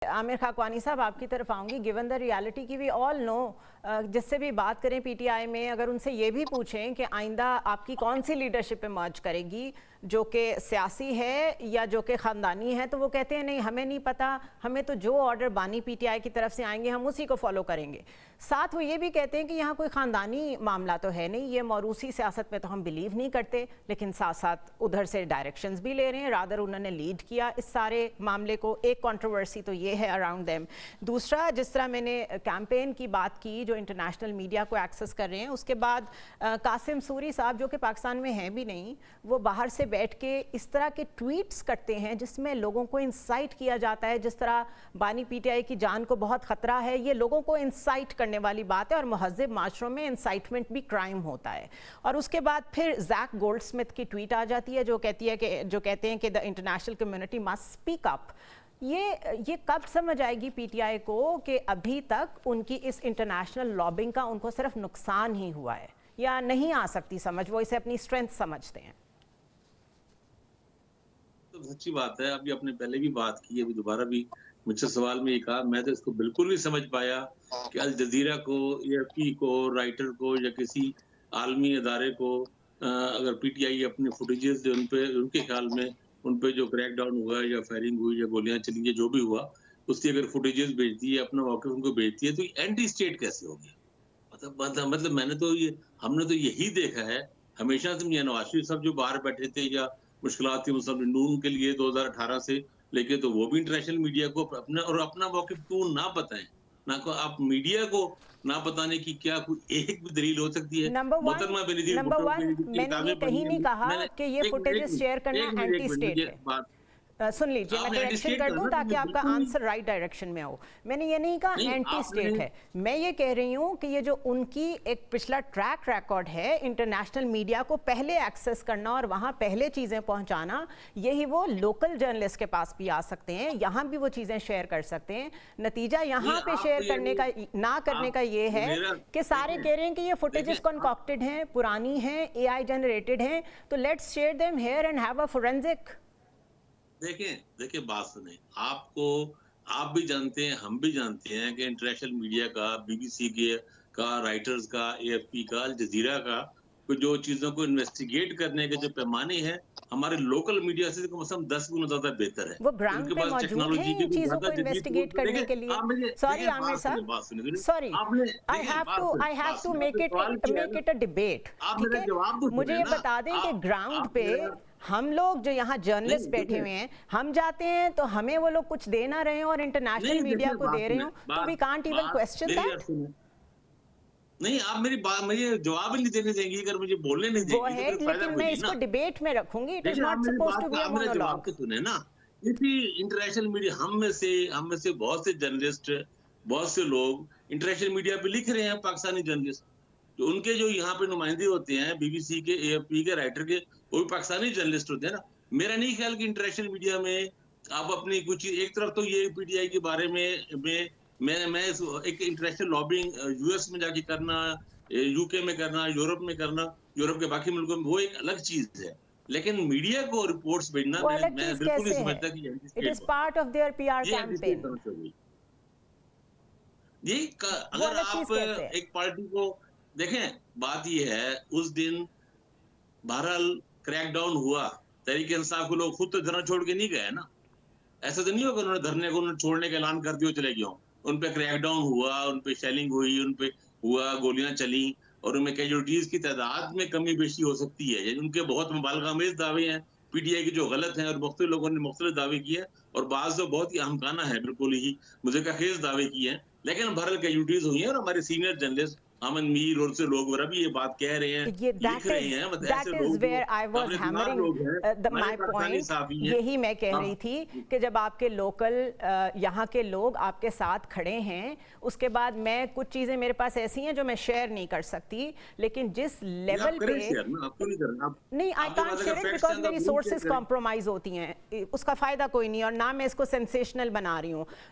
आमिर खाकवानी साहब आपकी तरफ आऊंगी। गिवन द रियलिटी की वी ऑल नो, जिससे भी बात करें पीटीआई में, अगर उनसे ये भी पूछें कि आइंदा आपकी कौन सी लीडरशिप इमर्ज करेगी, जो कि सियासी है या जो कि ख़ानदानी है, तो वो कहते हैं नहीं हमें नहीं पता, हमें तो जो ऑर्डर बानी पीटीआई की तरफ से आएंगे हम उसी को फॉलो करेंगे। साथ वो ये भी कहते हैं कि यहाँ कोई ख़ानदानी मामला तो है नहीं, ये मौरूसी सियासत में तो हम बिलीव नहीं करते, लेकिन साथ साथ उधर से डायरेक्शंस भी ले रहे हैं। रादर उन्होंने लीड किया इस सारे मामले को। एक कंट्रोवर्सी तो ये है अराउंड देम। दूसरा, जिस तरह मैंने कैंपेन की बात की जो इंटरनेशनल मीडिया को एक्सेस कर रहे हैं, उसके बाद कासिम सूरी साहब जो कि पाकिस्तान में हैं भी नहीं, वो बाहर से बैठ के इस तरह के ट्वीट्स करते हैं जिसमें लोगों को इंसाइट किया जाता है, जिस तरह बानी पीटीआई की जान को बहुत ख़तरा है, ये लोगों को इंसाइट करने वाली बात है। और महज़ब माशरों में इंसाइटमेंट भी क्राइम होता है। और उसके बाद फिर जैक गोल्डस्मिथ की ट्वीट आ जाती है जो कहते हैं कि the international community must speak up. ये कब समझ आएगी पीटीआई को कि अभी तक उनकी इस इंटरनेशनल लॉबिंग का उनको सिर्फ नुकसान ही हुआ है, या नहीं आ सकती समझ, वो इसे अपनी स्ट्रेंथ समझते हैं? तो सच्ची बात है, अभी आपने पहले भी बात की, अभी दोबारा भी मुझसे सवाल में ये कहा, मैं तो इसको बिल्कुल नहीं समझ पाया कि अल जजीरा को, एएफपी को, राइटर को या किसी आलमी अदारे को अगर पीटीआई अपने फुटेजेस जो उनके ख्याल में उन पे जो क्रैकडाउन हुआ या फायरिंग हुई या गोलियां चली या जो भी हुआ, उसकी अगर फुटेजेस भेजती है, अपना मौके उनको भेजती है, तो एंटी स्टेट कैसे होगी? मतलब हमने तो यही देखा है हमेशा से। मियां नवाज शरीफ साहब जो बाहर बैठे थे या मुश्किलात थी मुस्लिम नून के लिए 2018 से लेके, तो वो भी इंटरनेशनल मीडिया को अपना मौके क्यों ना बताएं, ना को आप मीडिया को ना बताने की क्या कोई एक भी दलील हो सकती है? नंबर वन, मैंने ये कहीं नहीं कहा कि ये फुटेजेस शेयर करना एंटी स्टेट है। सुन लीजिए, मैं करेक्शन कर दूं ताकि आपका आंसर राइट डायरेक्शन में हो। मैंने ये नहीं कहा एंटी स्टेट है, मैं ये कह रही हूँ कि ये जो उनकी एक पिछला ट्रैक रिकॉर्ड है इंटरनेशनल मीडिया को पहले एक्सेस करना और वहाँ पहले चीज़ें पहुँचाना, यही वो लोकल जर्नलिस्ट के पास भी आ सकते हैं, यहाँ भी वो चीज़ें शेयर कर सकते हैं। नतीजा यहाँ पे शेयर करने का ना करने का ये है कि सारे कह रहे हैं कि ये फुटेजेस कॉन्कॉक्टेड हैं, पुरानी हैं, AI जनरेटेड हैं, तो let's share them here and have a forensic. देखिए बात सुने, आप भी जानते हैं, हम भी जानते हैं कि इंटरनेशनल मीडिया का, BBC का, राइटर्स का, AFP का, अल जजीरा का जो चीजों को इन्वेस्टिगेट करने के जो पैमाने हैं हमारे लोकल मीडिया से कम से कम 10 गुना ज्यादा बेहतर है। वो ग्राउंड पे मौजूद है इन चीजों को इन्वेस्टिगेट करने के लिए। सॉरी आमिर साहब, sorry, I have to make it a debate. ठीक है, मुझे ये बता दें कि ग्राउंड पे हम लोग जो यहाँ जर्नलिस्ट बैठे हुए हैं, हम जाते हैं तो हमें वो लोग कुछ दे ना रहे हैं और इंटरनेशनल मीडिया को दे रहे हो, तो we can't even question that. नहीं, आप मुझे जवाब नहीं देने देंगी अगर मुझे बोलने नहीं देंगी, लेकिन मैं इसको डिबेट में रखूंगी। It is not supposed to be a monologue. तो सुने ना, इसी इंटरनेशनल मीडिया हम में से बहुत से जर्नलिस्ट, बहुत से लोग इंटरनेशनल मीडिया पे लिख रहे हैं, पाकिस्तानी जर्नलिस्ट, तो उनके जो यहाँ पे नुमाइंदे होते हैं BBC के, AFP के, राइटर के, वो भी पाकिस्तानी जर्नलिस्ट होते हैं ना। मेरा नहीं ख्याल कि इंटरनेशनल मीडिया में आप अपनी कुछ एक तरफ तो ये पीटीआई के बारे में मैं एक इंटरनेशनल लॉबिंग US में जाके करना, UK में करना, यूरोप में करना, यूरोप के बाकी मुल्कों में, वो एक अलग चीज है, लेकिन मीडिया को रिपोर्ट्स भेजना मैं बिल्कुल नहीं समझता कि it is part of their PR campaign. ये अगर आप एक पार्टी को देखें, बात ये है, उस दिन बहरहाल क्रैकडाउन हुआ, तहरीक इंसाफ के लोग खुद तो धरना छोड़ के नहीं गए ना। ऐसा तो नहीं होगा उन्होंने धरने को छोड़ने का ऐलान कर दिया चले गए। उन पे क्रैकडाउन हुआ, उन पे शेलिंग हुई, उन पे हुआ, गोलियां चली, और उनमें कैजुअल्टीज की तादाद में कमी बेशी हो सकती है। उनके बहुत मुबालगामेज दावे हैं पीटीआई के जो गलत हैं, और मुख्तलिफ लोगों ने मुख्तलिफ दावे किए, और बाज़ जो बहुत ही अहमकाना है, बिल्कुल ही मुज़क्किर दावे किए हैं, लेकिन बहरहाल कैजुअल्टीज हुई हैं। और हमारे सीनियर जर्नलिस्ट अमन मीर और से लोग भी ये बात कह रहे हैं, लिख रहे हैं। That is where I was hammering my point। यही मैं कह रही थी कि जब आपके लोकल यहाँ के लोग आपके साथ खड़े हैं, उसके बाद मैं कुछ चीजें मेरे पास ऐसी हैं जो मैं शेयर नहीं कर सकती, लेकिन जिस लेवल पे नहीं, I can't share it because मेरी सोर्सेज कॉम्प्रोमाइज होती हैं, उसका फायदा कोई नहीं, और ना मैं इसको सेंसेशनल बना रही हूँ।